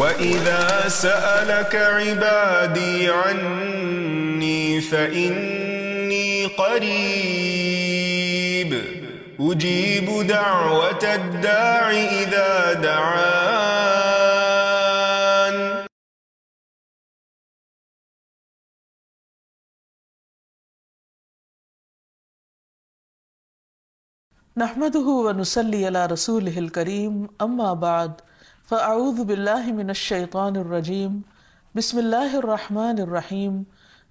وَإِذَا سَأَلَكَ عِبَادِي عَنِّي فَإِنِّي قَرِيبٌ أُجِيبُ دَعْوَةَ الدَّاعِ إِذَا دَعَانِ. نحمده ونصلي على رسوله الكريم اما بعد فاعوذ بالله من الشيطان الرجيم بسم الله الرحمن الرحيم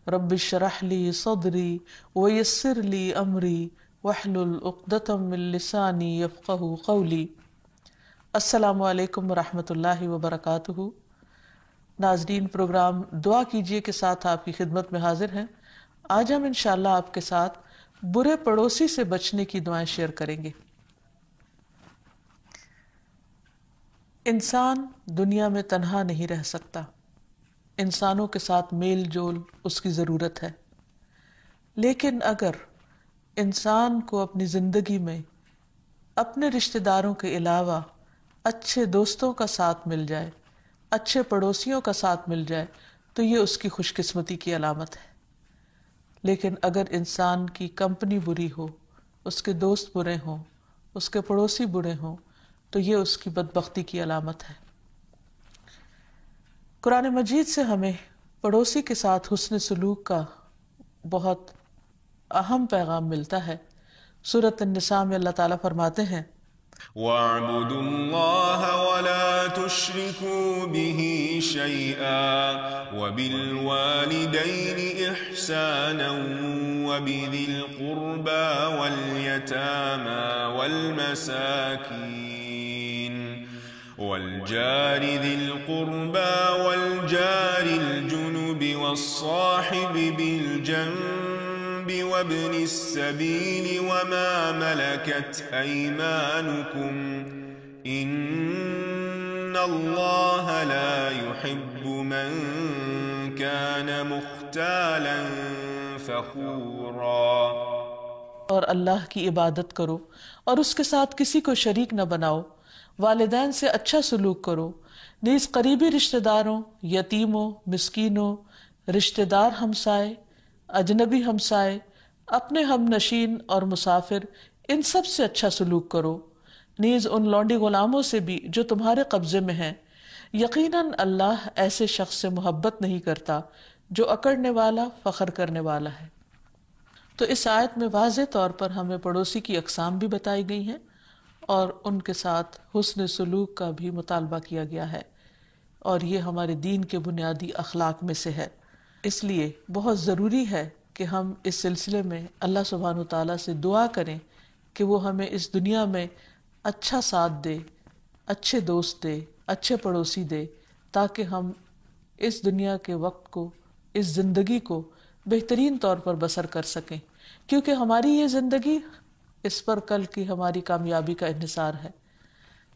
رب اشرح لي صدري ويسر لي امري واحلل عقدة من لساني يفقهوا قولي. السلام علیکم ورحمۃ اللہ وبرکاتہ. ناظرین، پروگرام دعا کیجئے کے ساتھ آپ کی خدمت میں حاضر ہیں. آج ہم انشاءاللہ آپ کے ساتھ برے پڑوسی سے بچنے کی دعائیں شیئر کریں گے. انسان دنیا میں تنہا نہیں رہ سکتا. انسانوں کے ساتھ میل جول اس کی ضرورت ہے. لیکن اگر انسان کو اپنی زندگی میں اپنے رشتہ داروں کے علاوہ اچھے دوستوں کا ساتھ مل جائے، اچھے پڑوسیوں کا ساتھ مل جائے، تو یہ اس کی خوش قسمتی کی علامت ہے. لیکن اگر انسان کی کمپنی بری ہو، اس کے دوست برے ہوں، اس کے پڑوسی برے ہوں، تو یہ اس کی بدبختی کی علامت ہے. قرآن مجید سے ہمیں پڑوسی کے ساتھ حسن سلوک کا بہت اہم پیغام ملتا ہے. سورۃ النساء میں اللہ تعالیٰ فرماتے ہیں وَاعْبُدُوا اللَّهَ وَلَا تُشْرِكُوا بِهِ شَيْئًا وَبِالْوَالِدَيْنِ إِحْسَانًا وَبِذِي الْقُرْبَى وَالْيَتَامَى وَالْمَسَاكِينِ وَالْجَارِ ذِي الْقُرْبَى وَالْجَارِ الْجُنُبِ وَالصَّاحِبِ بِالْجَنبِ وَابْنِ السَّبِيلِ وَمَا مَلَكَتْ أَيْمَانُكُمْ إِنَّ اللَّهَ لَا يُحِبُّ مَنْ كَانَ مُخْتَالًا فَخُورًا. اور اللہ کی عبادت کرو اور اس کے ساتھ کسی کو شریک نہ بناؤ. والدین سے اچھا سلوک کرو، نیز قریبی رشتہ داروں، یتیموں، مسکینوں، رشتہ دار ہمسائے، اجنبی ہمسائے، اپنے ہم نشین اور مسافر، ان سب سے اچھا سلوک کرو. نیز ان لونڈی غلاموں سے بھی جو تمہارے قبضے میں ہیں. یقیناً اللہ ایسے شخص سے محبت نہیں کرتا جو اکڑنے والا، فخر کرنے والا ہے. تو اس آیت میں واضح طور پر ہمیں پڑوسی کی اقسام بھی بتائی گئی ہیں اور ان کے ساتھ حسن سلوک کا بھی مطالبہ کیا گیا ہے، اور یہ ہمارے دین کے بنیادی اخلاق میں سے ہے. اس لیے بہت ضروری ہے کہ ہم اس سلسلے میں اللہ سبحانہ وتعالیٰ سے دعا کریں کہ وہ ہمیں اس دنیا میں اچھا ساتھ دے، اچھے دوست دے، اچھے پڑوسی دے، تاکہ ہم اس دنیا کے وقت کو، اس زندگی کو بہترین طور پر بسر کر سکیں. کیونکہ ہماری یہ زندگی، اس پر کل کی ہماری کامیابی کا انحصار ہے.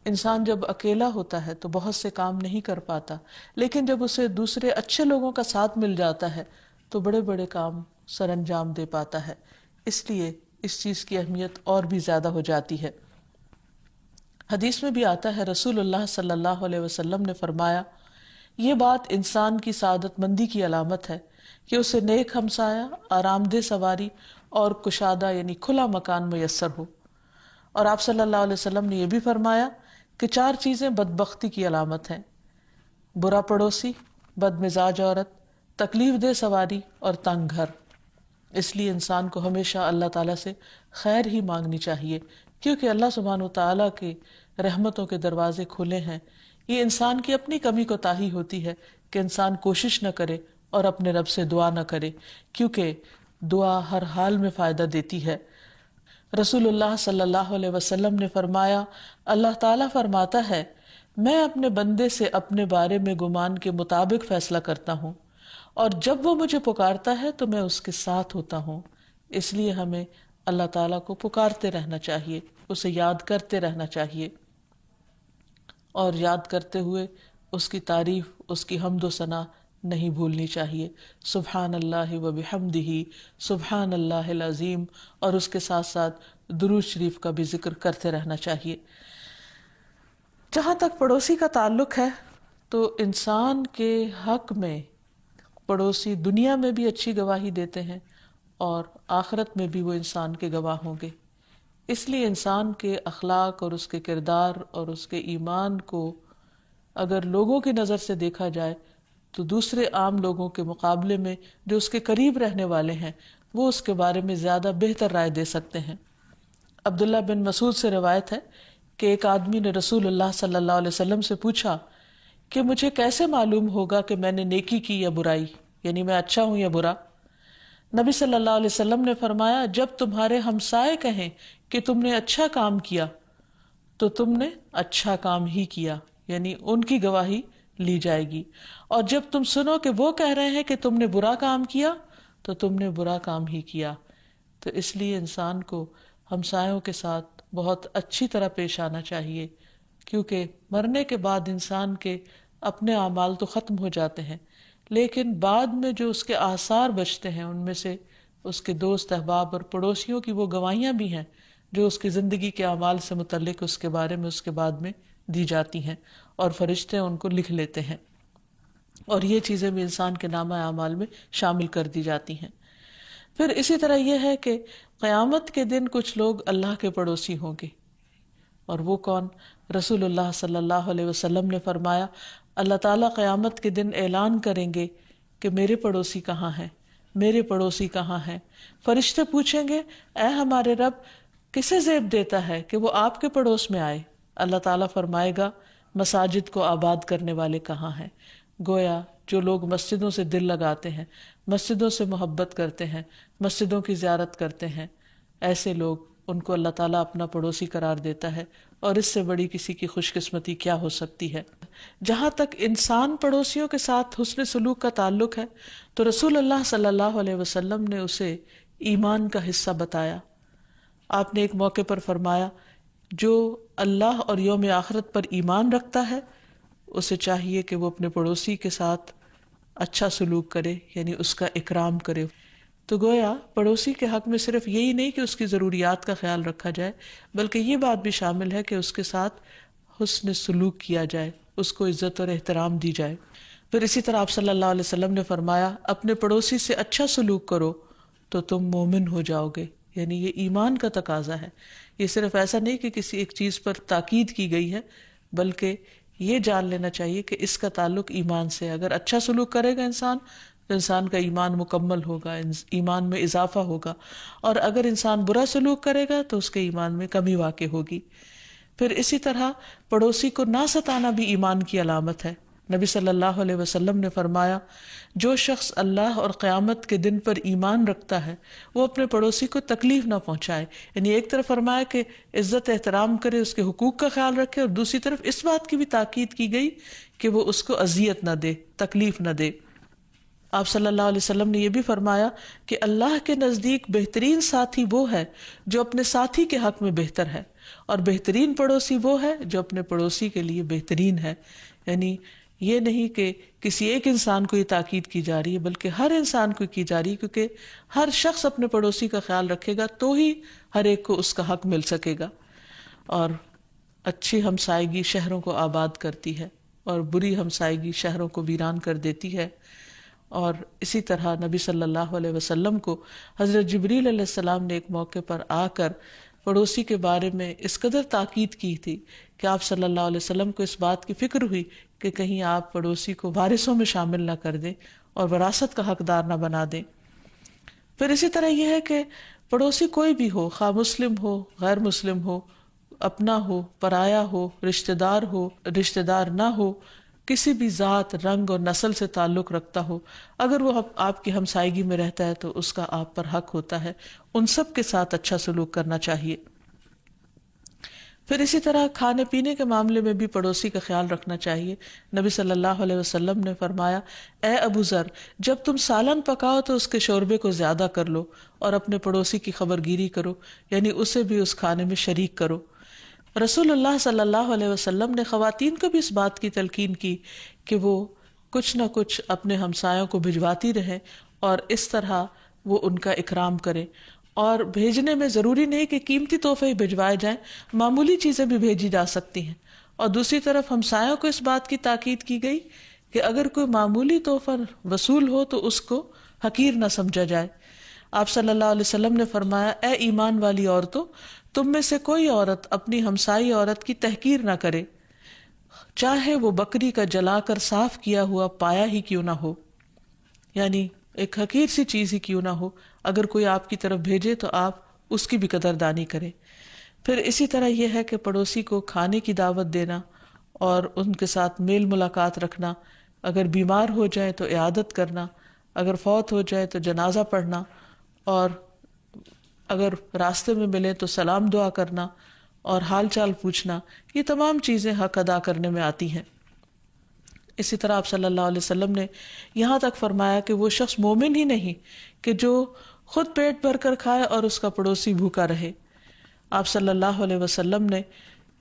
انسان جب اکیلا ہوتا ہے تو بہت سے کام نہیں کر پاتا، لیکن جب اسے دوسرے اچھے لوگوں کا ساتھ مل جاتا ہے تو بڑے بڑے کام سر انجام دے پاتا ہے. اس لیے اس چیز کی اہمیت اور بھی زیادہ ہو جاتی ہے. حدیث میں بھی آتا ہے، رسول اللہ صلی اللہ علیہ وسلم نے فرمایا، یہ بات انسان کی سعادت مندی کی علامت ہے کہ اسے نیک ہمسایہ، آرام دہ سواری اور کشادہ یعنی کھلا مکان میسر ہو. اور آپ صلی اللہ علیہ وسلم نے یہ بھی فرمایا کہ 4 چیزیں بدبختی کی علامت ہیں: برا پڑوسی، بد مزاج عورت، تکلیف دہ سواری اور تنگ گھر. اس لیے انسان کو ہمیشہ اللہ تعالیٰ سے خیر ہی مانگنی چاہیے، کیونکہ اللہ سبحانہ وتعالیٰ کے رحمتوں کے دروازے کھلے ہیں. یہ انسان کی اپنی کمی کوتاہی ہوتی ہے کہ انسان کوشش نہ کرے اور اپنے رب سے دعا نہ کرے، کیونکہ دعا ہر حال میں فائدہ دیتی ہے. رسول اللہ صلی اللہ علیہ وسلم نے فرمایا، اللہ تعالیٰ فرماتا ہے، میں اپنے بندے سے اپنے بارے میں گمان کے مطابق فیصلہ کرتا ہوں، اور جب وہ مجھے پکارتا ہے تو میں اس کے ساتھ ہوتا ہوں. اس لیے ہمیں اللہ تعالیٰ کو پکارتے رہنا چاہیے، اسے یاد کرتے رہنا چاہیے، اور یاد کرتے ہوئے اس کی تعریف، اس کی حمد و ثنا نہیں بھولنی چاہیے. سبحان اللہ و بحمدہ، سبحان اللہ العظیم، اور اس کے ساتھ ساتھ درود شریف کا بھی ذکر کرتے رہنا چاہیے. جہاں تک پڑوسی کا تعلق ہے تو انسان کے حق میں پڑوسی دنیا میں بھی اچھی گواہی دیتے ہیں اور آخرت میں بھی وہ انسان کے گواہ ہوں گے. اس لیے انسان کے اخلاق اور اس کے کردار اور اس کے ایمان کو اگر لوگوں کی نظر سے دیکھا جائے تو دوسرے عام لوگوں کے مقابلے میں جو اس کے قریب رہنے والے ہیں وہ اس کے بارے میں زیادہ بہتر رائے دے سکتے ہیں. عبداللہ بن مسعود سے روایت ہے کہ ایک آدمی نے رسول اللہ صلی اللہ علیہ وسلم سے پوچھا کہ مجھے کیسے معلوم ہوگا کہ میں نے نیکی کی یا برائی، یعنی میں اچھا ہوں یا برا؟ نبی صلی اللہ علیہ وسلم نے فرمایا جب تمہارے ہمسائے کہیں کہ تم نے اچھا کام کیا تو تم نے اچھا کام ہی کیا، یعنی ان کی گواہی لی جائے گی، اور جب تم سنو کہ وہ کہہ رہے ہیں کہ تم نے برا کام کیا تو تم نے برا کام ہی کیا. تو اس لیے انسان کو ہمسایوں کے ساتھ بہت اچھی طرح پیش آنا چاہیے، کیونکہ مرنے کے بعد انسان کے اپنے اعمال تو ختم ہو جاتے ہیں، لیکن بعد میں جو اس کے آثار بچتے ہیں ان میں سے اس کے دوست احباب اور پڑوسیوں کی وہ گواہیاں بھی ہیں جو اس کی زندگی کے اعمال سے متعلق اس کے بارے میں اس کے بعد میں دی جاتی ہیں اور فرشتے ان کو لکھ لیتے ہیں، اور یہ چیزیں بھی انسان کے نامہ اعمال میں شامل کر دی جاتی ہیں. پھر اسی طرح یہ ہے کہ قیامت کے دن کچھ لوگ اللہ کے پڑوسی ہوں گے، اور وہ کون؟ رسول اللہ صلی اللہ علیہ وسلم نے فرمایا اللہ تعالیٰ قیامت کے دن اعلان کریں گے کہ میرے پڑوسی کہاں ہیں، میرے پڑوسی کہاں ہیں. فرشتے پوچھیں گے اے ہمارے رب کسے زیب دیتا ہے کہ وہ آپ کے پڑوس میں آئے؟ اللہ تعالیٰ فرمائے گا مساجد کو آباد کرنے والے کہاں ہیں. گویا جو لوگ مسجدوں سے دل لگاتے ہیں، مسجدوں سے محبت کرتے ہیں، مسجدوں کی زیارت کرتے ہیں، ایسے لوگ ان کو اللہ تعالیٰ اپنا پڑوسی قرار دیتا ہے، اور اس سے بڑی کسی کی خوش قسمتی کیا ہو سکتی ہے. جہاں تک انسان پڑوسیوں کے ساتھ حسن سلوک کا تعلق ہے تو رسول اللہ صلی اللہ علیہ وسلم نے اسے ایمان کا حصہ بتایا. آپ نے ایک موقع پر فرمایا جو اللہ اور یوم آخرت پر ایمان رکھتا ہے اسے چاہیے کہ وہ اپنے پڑوسی کے ساتھ اچھا سلوک کرے، یعنی اس کا اکرام کرے. تو گویا پڑوسی کے حق میں صرف یہی نہیں کہ اس کی ضروریات کا خیال رکھا جائے، بلکہ یہ بات بھی شامل ہے کہ اس کے ساتھ حسن سلوک کیا جائے، اس کو عزت اور احترام دی جائے. پھر اسی طرح آپ صلی اللہ علیہ وسلم نے فرمایا اپنے پڑوسی سے اچھا سلوک کرو تو تم مومن ہو جاؤ گے، یعنی یہ ایمان کا تقاضا ہے. یہ صرف ایسا نہیں کہ کسی ایک چیز پر تاکید کی گئی ہے، بلکہ یہ جان لینا چاہیے کہ اس کا تعلق ایمان سے. اگر اچھا سلوک کرے گا انسان تو انسان کا ایمان مکمل ہوگا، ایمان میں اضافہ ہوگا، اور اگر انسان برا سلوک کرے گا تو اس کے ایمان میں کمی واقع ہوگی. پھر اسی طرح پڑوسی کو نہ ستانا بھی ایمان کی علامت ہے. نبی صلی اللہ علیہ وسلم نے فرمایا جو شخص اللہ اور قیامت کے دن پر ایمان رکھتا ہے وہ اپنے پڑوسی کو تکلیف نہ پہنچائے. یعنی ایک طرف فرمایا کہ عزت احترام کرے، اس کے حقوق کا خیال رکھے، اور دوسری طرف اس بات کی بھی تاکید کی گئی کہ وہ اس کو اذیت نہ دے، تکلیف نہ دے. آپ صلی اللہ علیہ وسلم نے یہ بھی فرمایا کہ اللہ کے نزدیک بہترین ساتھی وہ ہے جو اپنے ساتھی کے حق میں بہتر ہے، اور بہترین پڑوسی وہ ہے جو اپنے پڑوسی کے لیے بہترین ہے. یعنی یہ نہیں کہ کسی ایک انسان کو یہ تاکید کی جا رہی ہے، بلکہ ہر انسان کو کی جا رہی ہے، کیونکہ ہر شخص اپنے پڑوسی کا خیال رکھے گا تو ہی ہر ایک کو اس کا حق مل سکے گا. اور اچھی ہمسائیگی شہروں کو آباد کرتی ہے اور بری ہمسائیگی شہروں کو ویران کر دیتی ہے. اور اسی طرح نبی صلی اللہ علیہ وسلم کو حضرت جبریل علیہ السلام نے ایک موقع پر آ کر پڑوسی کے بارے میں اس قدر تاکید کی تھی کہ آپ صلی اللہ علیہ وسلم کو اس بات کی فکر ہوئی کہ کہیں آپ پڑوسی کو وارثوں میں شامل نہ کر دیں اور وراثت کا حقدار نہ بنا دیں. پھر اسی طرح یہ ہے کہ پڑوسی کوئی بھی ہو، خواہ مسلم ہو غیر مسلم ہو، اپنا ہو پرایا ہو، رشتہ دار نہ ہو، کسی بھی ذات رنگ اور نسل سے تعلق رکھتا ہو، اگر وہ آپ کی ہمسائیگی میں رہتا ہے تو اس کا آپ پر حق ہوتا ہے. ان سب کے ساتھ اچھا سلوک کرنا چاہیے. پھر اسی طرح کھانے پینے کے معاملے میں بھی پڑوسی کا خیال رکھنا چاہیے. نبی صلی اللہ علیہ وسلم نے فرمایا اے ابو ذر جب تم سالن پکاؤ تو اس کے شوربے کو زیادہ کر لو اور اپنے پڑوسی کی خبرگیری کرو، یعنی اسے بھی اس کھانے میں شریک کرو. رسول اللہ صلی اللہ علیہ وسلم نے خواتین کو بھی اس بات کی تلقین کی کہ وہ کچھ نہ کچھ اپنے ہمسایوں کو بھجواتی رہیں اور اس طرح وہ ان کا اکرام کریں. اور بھیجنے میں ضروری نہیں کہ قیمتی تحفے ہی بھجوائے جائیں، معمولی چیزیں بھی بھیجی جا سکتی ہیں. اور دوسری طرف ہمسایوں کو اس بات کی تاکید کی گئی کہ اگر کوئی معمولی تحفہ وصول ہو تو اس کو حقیر نہ سمجھا جائے۔ آپ صلی اللہ علیہ وسلم نے فرمایا، اے ایمان والی عورتوں، تم میں سے کوئی عورت اپنی ہمسائی عورت کی تحقیر نہ کرے، چاہے وہ بکری کا جلا کر صاف کیا ہوا پایا ہی کیوں نہ ہو، یعنی ایک حقیر سی چیز ہی کیوں نہ ہو، اگر کوئی آپ کی طرف بھیجے تو آپ اس کی بھی قدردانی کریں۔ پھر اسی طرح یہ ہے کہ پڑوسی کو کھانے کی دعوت دینا اور ان کے ساتھ میل ملاقات رکھنا، اگر بیمار ہو جائے تو عیادت کرنا، اگر فوت ہو جائے تو جنازہ پڑھنا، اور اگر راستے میں ملے تو سلام دعا کرنا اور حال چال پوچھنا، یہ تمام چیزیں حق ادا کرنے میں آتی ہیں۔ اسی طرح آپ صلی اللہ علیہ وسلم نے یہاں تک فرمایا کہ وہ شخص مومن ہی نہیں کہ جو خود پیٹ بھر کر کھائے اور اس کا پڑوسی بھوکا رہے۔ آپ صلی اللہ علیہ وسلم نے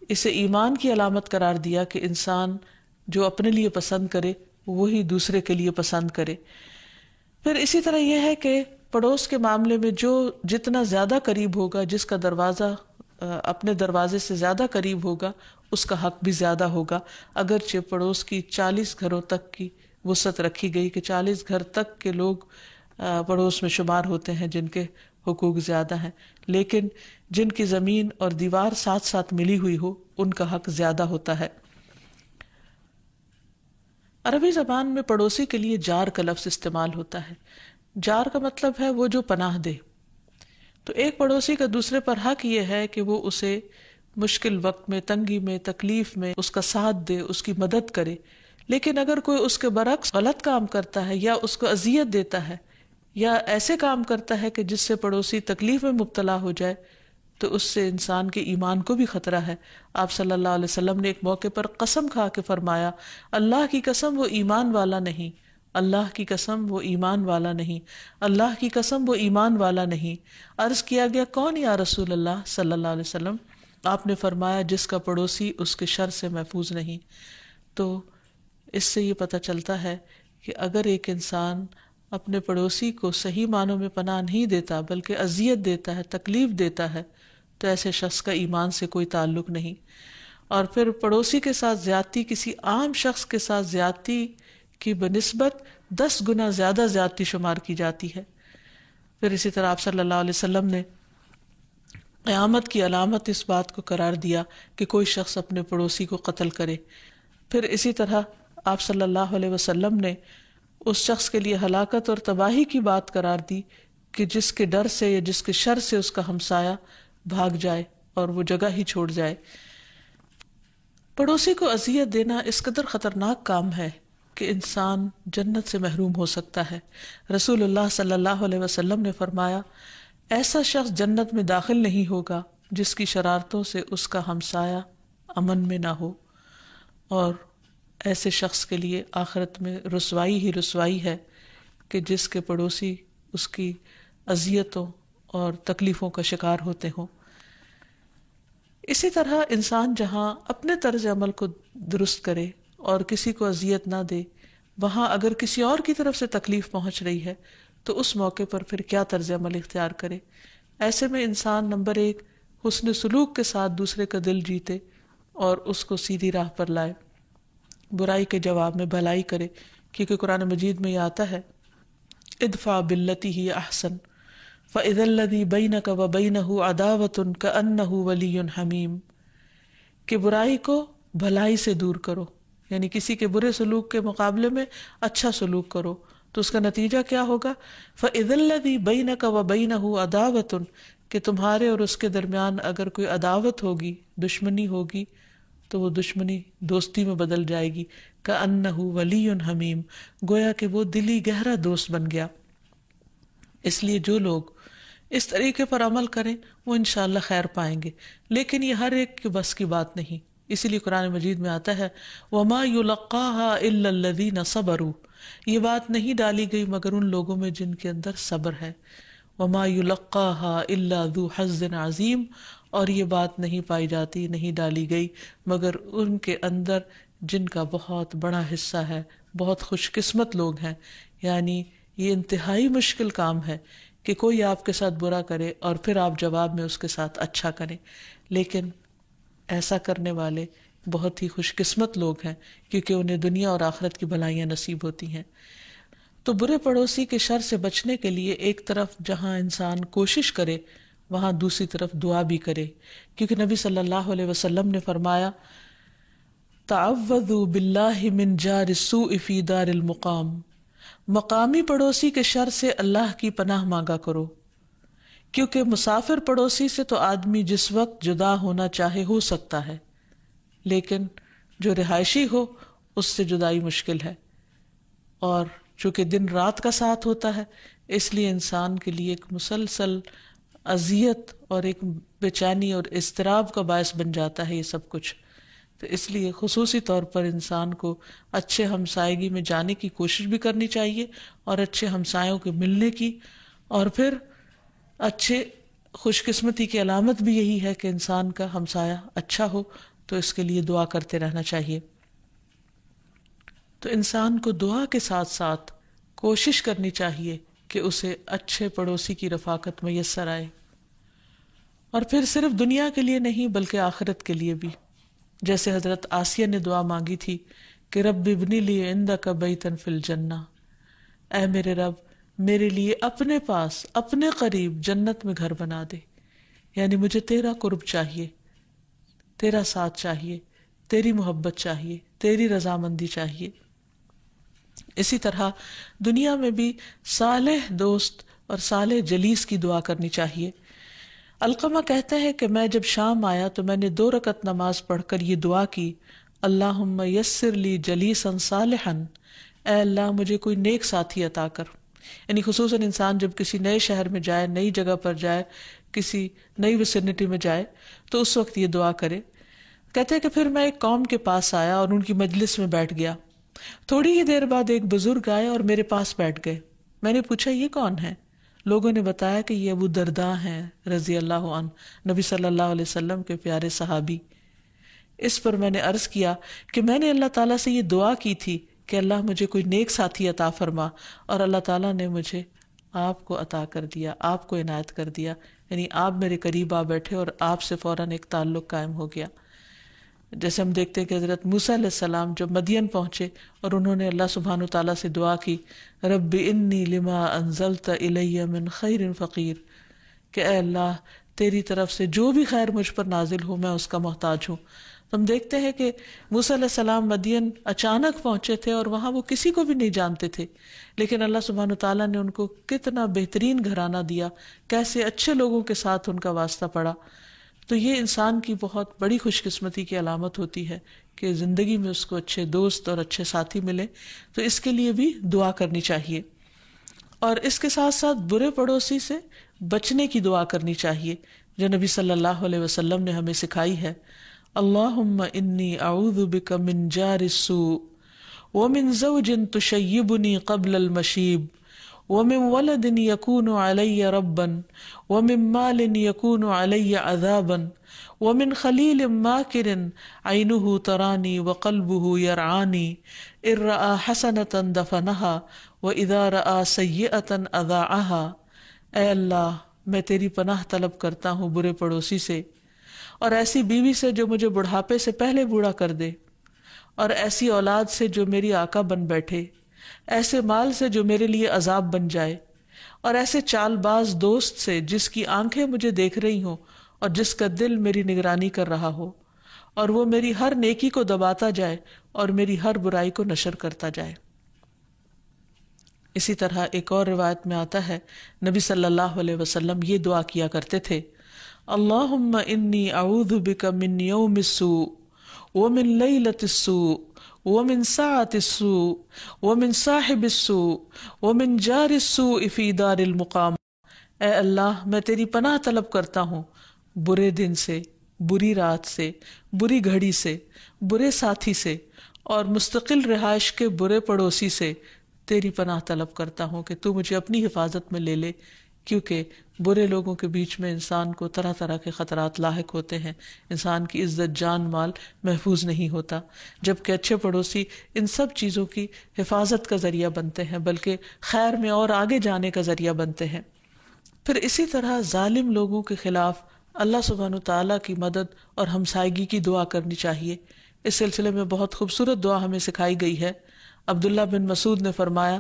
اسے ایمان کی علامت قرار دیا کہ انسان جو اپنے لیے پسند کرے وہی دوسرے کے لیے پسند کرے۔ پھر اسی طرح یہ ہے کہ پڑوس کے معاملے میں جو جتنا زیادہ قریب ہوگا، جس کا دروازہ اپنے دروازے سے زیادہ قریب ہوگا، اس کا حق بھی زیادہ ہوگا، اگرچہ پڑوس کی 40 گھروں تک کی وسعت رکھی گئی کہ 40 گھر تک کے لوگ پڑوس میں شمار ہوتے ہیں جن کے حقوق زیادہ ہیں، لیکن جن کی زمین اور دیوار ساتھ ساتھ ملی ہوئی ہو ان کا حق زیادہ ہوتا ہے۔ عربی زبان میں پڑوسی کے لیے جار کا لفظ استعمال ہوتا ہے۔ جار کا مطلب ہے وہ جو پناہ دے۔ تو ایک پڑوسی کا دوسرے پر حق یہ ہے کہ وہ اسے مشکل وقت میں، تنگی میں، تکلیف میں اس کا ساتھ دے، اس کی مدد کرے۔ لیکن اگر کوئی اس کے برعکس غلط کام کرتا ہے یا اس کو اذیت دیتا ہے یا ایسے کام کرتا ہے کہ جس سے پڑوسی تکلیف میں مبتلا ہو جائے تو اس سے انسان کے ایمان کو بھی خطرہ ہے۔ آپ صلی اللہ علیہ وسلم نے ایک موقع پر قسم کھا کے فرمایا، اللہ کی قسم وہ ایمان والا نہیں، اللہ کی قسم وہ ایمان والا نہیں، اللہ کی قسم وہ ایمان والا نہیں۔ عرض کیا گیا، کون یا رسول اللہ صلی اللہ علیہ وسلم؟ آپ نے فرمایا، جس کا پڑوسی اس کے شر سے محفوظ نہیں۔ تو اس سے یہ پتہ چلتا ہے کہ اگر ایک انسان اپنے پڑوسی کو صحیح معنوں میں پناہ نہیں دیتا بلکہ اذیت دیتا ہے، تکلیف دیتا ہے، تو ایسے شخص کا ایمان سے کوئی تعلق نہیں۔ اور پھر پڑوسی کے ساتھ زیادتی کسی عام شخص کے ساتھ زیادتی کی بنسبت 10 گنا زیادہ زیادتی شمار کی جاتی ہے۔ پھر اسی طرح آپ صلی اللہ علیہ وسلم نے قیامت کی علامت اس بات کو قرار دیا کہ کوئی شخص اپنے پڑوسی کو قتل کرے۔ پھر اسی طرح آپ صلی اللہ علیہ وسلم نے اس شخص کے لیے ہلاکت اور تباہی کی بات قرار دی کہ جس کے ڈر سے یا جس کے شر سے اس کا ہمسایہ بھاگ جائے اور وہ جگہ ہی چھوڑ جائے۔ پڑوسی کو اذیت دینا اس قدر خطرناک کام ہے کہ انسان جنت سے محروم ہو سکتا ہے۔ رسول اللہ صلی اللہ علیہ وسلم نے فرمایا، ایسا شخص جنت میں داخل نہیں ہوگا جس کی شرارتوں سے اس کا ہمسایہ امن میں نہ ہو، اور ایسے شخص کے لیے آخرت میں رسوائی ہی رسوائی ہے کہ جس کے پڑوسی اس کی اذیتوں اور تکلیفوں کا شکار ہوتے ہوں۔ اسی طرح انسان جہاں اپنے طرز عمل کو درست کرے اور کسی کو اذیت نہ دے، وہاں اگر کسی اور کی طرف سے تکلیف پہنچ رہی ہے تو اس موقع پر پھر کیا طرز عمل اختیار کرے؟ ایسے میں انسان نمبر 1 حسن سلوک کے ساتھ دوسرے کا دل جیتے اور اس کو سیدھی راہ پر لائے، برائی کے جواب میں بھلائی کرے، کیونکہ قرآن مجید میں یہ آتا ہے، ادفع باللتی ہی احسن فاذا الذی بینک وبینہ عداوۃ کأنہ ولی حمیم، کہ برائی کو بھلائی سے دور کرو، یعنی کسی کے برے سلوک کے مقابلے میں اچھا سلوک کرو، تو اس کا نتیجہ کیا ہوگا؟ فاذا الذی بینک وبینہ عداوۃ، کہ تمہارے اور اس کے درمیان اگر کوئی عداوت ہوگی، دشمنی ہوگی، تو وہ دشمنی دوستی میں بدل جائے گی، کأنہ ولی حمیم، گویا کہ وہ دلی گہرا دوست بن گیا۔ اس لیے جو لوگ اس طریقے پر عمل کریں وہ انشاءاللہ خیر پائیں گے، لیکن یہ ہر ایک کے بس کی بات نہیں۔ اسی لیے قرآن مجید میں آتا ہے، وَمَا يُلَقَّاهَا إِلَّا الَّذِينَ صَبَرُوا، یہ بات نہیں ڈالی گئی مگر ان لوگوں میں جن کے اندر صبر ہے۔ وَمَا يُلَقَّاهَا إِلَّا ذُو حَظٍّ عَظِيمٍ، اور یہ بات نہیں پائی جاتی، نہیں ڈالی گئی مگر ان کے اندر جن کا بہت بڑا حصہ ہے، بہت خوش قسمت لوگ ہیں۔ یعنی یہ انتہائی مشکل کام ہے کہ کوئی آپ کے ساتھ برا کرے اور پھر آپ جواب میں اس کے ساتھ اچھا کریں، لیکن ایسا کرنے والے بہت ہی خوش قسمت لوگ ہیں، کیونکہ انہیں دنیا اور آخرت کی بھلائیاں نصیب ہوتی ہیں۔ تو برے پڑوسی کے شر سے بچنے کے لیے ایک طرف جہاں انسان کوشش کرے وہاں دوسری طرف دعا بھی کرے، کیونکہ نبی صلی اللہ علیہ وسلم نے فرمایا تعوذوا باللہ من جار السوء فی دار المقام، مقامی پڑوسی کے شر سے اللہ کی پناہ مانگا کرو، کیونکہ مسافر پڑوسی سے تو آدمی جس وقت جدا ہونا چاہے ہو سکتا ہے، لیکن جو رہائشی ہو اس سے جدائی مشکل ہے، اور چونکہ دن رات کا ساتھ ہوتا ہے اس لیے انسان کے لیے ایک مسلسل اذیت اور ایک بے چینی اور اضطراب کا باعث بن جاتا ہے یہ سب کچھ۔ تو اس لیے خصوصی طور پر انسان کو اچھے ہمسائیگی میں جانے کی کوشش بھی کرنی چاہیے، اور اچھے ہمسایوں کے ملنے کی، اور پھر اچھے خوش قسمتی کی علامت بھی یہی ہے کہ انسان کا ہمسایہ اچھا ہو، تو اس کے لیے دعا کرتے رہنا چاہیے۔ تو انسان کو دعا کے ساتھ ساتھ کوشش کرنی چاہیے کہ اسے اچھے پڑوسی کی رفاقت میسر آئے، اور پھر صرف دنیا کے لیے نہیں بلکہ آخرت کے لیے بھی، جیسے حضرت آسیہ نے دعا مانگی تھی کہ رب ابنی لی عندک بیتا فی الجنہ، اے میرے رب میرے لیے اپنے پاس اپنے قریب جنت میں گھر بنا دے، یعنی مجھے تیرا قرب چاہیے، تیرا ساتھ چاہیے، تیری محبت چاہیے، تیری رضامندی چاہیے۔ اسی طرح دنیا میں بھی صالح دوست اور صالح جلیس کی دعا کرنی چاہیے۔ علقمہ کہتے ہیں کہ میں جب شام آیا تو میں نے 2 رکعت نماز پڑھ کر یہ دعا کی، اللہم یسر لی جلیسا صالحا، اے اللہ مجھے کوئی نیک ساتھی عطا کر۔ یعنی خصوصاً انسان جب کسی نئے شہر میں جائے، نئی جگہ پر جائے، کسی نئی ویسینٹی میں جائے تو اس وقت یہ دعا کرے۔ کہتے ہیں کہ پھر میں ایک قوم کے پاس آیا اور ان کی مجلس میں بیٹھ گیا، تھوڑی ہی دیر بعد ایک بزرگ آئے اور میرے پاس بیٹھ گئے۔ میں نے پوچھا یہ کون ہے؟ لوگوں نے بتایا کہ یہ ابو درداء ہیں رضی اللہ عنہ، نبی صلی اللہ علیہ وسلم کے پیارے صحابی۔ اس پر میں نے عرض کیا کہ میں نے اللہ تعالیٰ سے یہ دعا کی تھی کہ اللہ مجھے کوئی نیک ساتھی عطا فرما، اور اللہ تعالیٰ نے مجھے آپ کو عطا کر دیا، آپ کو عنایت کر دیا، یعنی آپ میرے قریب آ بیٹھے اور آپ سے فوراً ایک تعلق قائم ہو گیا۔ جیسے ہم دیکھتے ہیں کہ حضرت موسیٰ علیہ السلام جب مدین پہنچے اور انہوں نے اللہ سبحانہ تعالیٰ سے دعا کی رب انی لما انزلت الی من خیر فقیر، کہ اے اللہ تیری طرف سے جو بھی خیر مجھ پر نازل ہو میں اس کا محتاج ہوں۔ تو ہم دیکھتے ہیں کہ موسیٰ علیہ السلام مدین اچانک پہنچے تھے اور وہاں وہ کسی کو بھی نہیں جانتے تھے، لیکن اللہ سبحانہ تعالیٰ نے ان کو کتنا بہترین گھرانہ دیا، کیسے اچھے لوگوں کے ساتھ ان کا واسطہ پڑا۔ تو یہ انسان کی بہت بڑی خوش قسمتی کی علامت ہوتی ہے کہ زندگی میں اس کو اچھے دوست اور اچھے ساتھی ملے، تو اس کے لیے بھی دعا کرنی چاہیے۔ اور اس کے ساتھ ساتھ برے پڑوسی سے بچنے کی دعا کرنی چاہیے جو نبی صلی اللہ علیہ وسلم نے ہمیں سکھائی ہے، اللہم انی اعوذ بک من جار السوء ومن زوج تشیبنی قبل المشیب ومن ولد یکون علی ربا ومن مال یکون علی عذابا ومن خلیل ماکر عینہ ترانی وقلبہ یرعانی ان رأى حسنة دفنها واذا رأى سیئة اذاعها۔ اے اللہ میں تیری پناہ طلب کرتا ہوں برے پڑوسی سے، اور ایسی بیوی سے جو مجھے بڑھاپے سے پہلے بوڑھا کر دے، اور ایسی اولاد سے جو میری آقا بن بیٹھے، ایسے مال سے جو میرے لیے عذاب بن جائے، اور ایسے چال باز دوست سے جس کی آنکھیں مجھے دیکھ رہی ہوں اور جس کا دل میری نگرانی کر رہا ہو، اور وہ میری ہر نیکی کو دباتا جائے اور میری ہر برائی کو نشر کرتا جائے۔ اسی طرح ایک اور روایت میں آتا ہے نبی صلی اللہ علیہ وسلم یہ دعا کیا کرتے تھے، اللہم انی اعوذ بک من یوم السوء ومن لیلۃ السوء ومن ساعۃ السوء ومن صاحب السوء ومن جار السوء فی دار المقام۔ اے اللہ میں تیری پناہ طلب کرتا ہوں برے دن سے، بری رات سے، بری گھڑی سے، برے ساتھی سے، اور مستقل رہائش کے برے پڑوسی سے تیری پناہ طلب کرتا ہوں کہ تو مجھے اپنی حفاظت میں لے لے، کیونکہ برے لوگوں کے بیچ میں انسان کو طرح طرح کے خطرات لاحق ہوتے ہیں، انسان کی عزت جان مال محفوظ نہیں ہوتا، جبکہ اچھے پڑوسی ان سب چیزوں کی حفاظت کا ذریعہ بنتے ہیں، بلکہ خیر میں اور آگے جانے کا ذریعہ بنتے ہیں۔ پھر اسی طرح ظالم لوگوں کے خلاف اللہ سبحانہ تعالیٰ کی مدد اور ہمسائیگی کی دعا کرنی چاہیے، اس سلسلے میں بہت خوبصورت دعا ہمیں سکھائی گئی ہے۔ عبداللہ بن مسعود نے فرمایا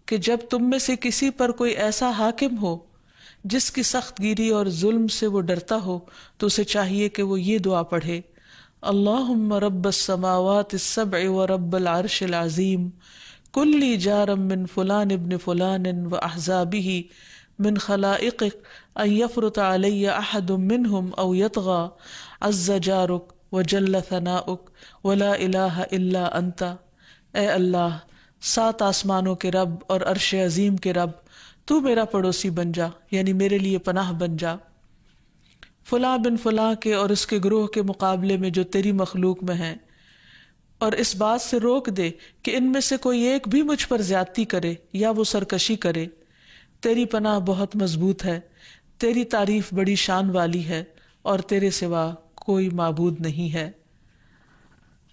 کہ جب تم میں سے کسی پر کوئی ایسا حاکم ہو جس کی سخت گیری اور ظلم سے وہ ڈرتا ہو تو اسے چاہیے کہ وہ یہ دعا پڑھے: اللہم رب السماوات السبع ورب العرش العظیم کلی جارم من فلان ابن فلان و احزابہ من خلائقک ان یفرط علی احد منہم او یطغى عز جارک وجل ثناؤک ولا الہ الا انت۔ اے اللہ، 7 آسمانوں کے رب اور عرش عظیم کے رب، تو میرا پڑوسی بن جا، یعنی میرے لیے پناہ بن جا، فلاں بن فلاں کے اور اس کے گروہ کے مقابلے میں جو تیری مخلوق میں ہیں، اور اس بات سے روک دے کہ ان میں سے کوئی ایک بھی مجھ پر زیادتی کرے یا وہ سرکشی کرے۔ تیری پناہ بہت مضبوط ہے، تیری تعریف بڑی شان والی ہے، اور تیرے سوا کوئی معبود نہیں ہے۔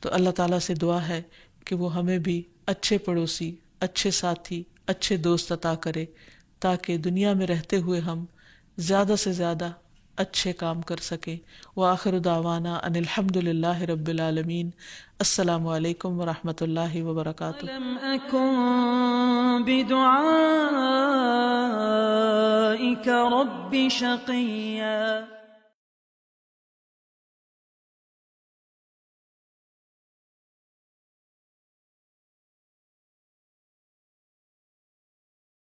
تو اللہ تعالیٰ سے دعا ہے کہ وہ ہمیں بھی اچھے پڑوسی، اچھے ساتھی، اچھے دوست عطا کرے، تاکہ دنیا میں رہتے ہوئے ہم زیادہ سے زیادہ اچھے کام کر سکیں۔ وآخر دعوانا ان الحمد للہ رب العالمین۔ السلام علیکم ورحمۃ اللہ وبرکاتہ۔ لم أكن بدعائك رب شقيا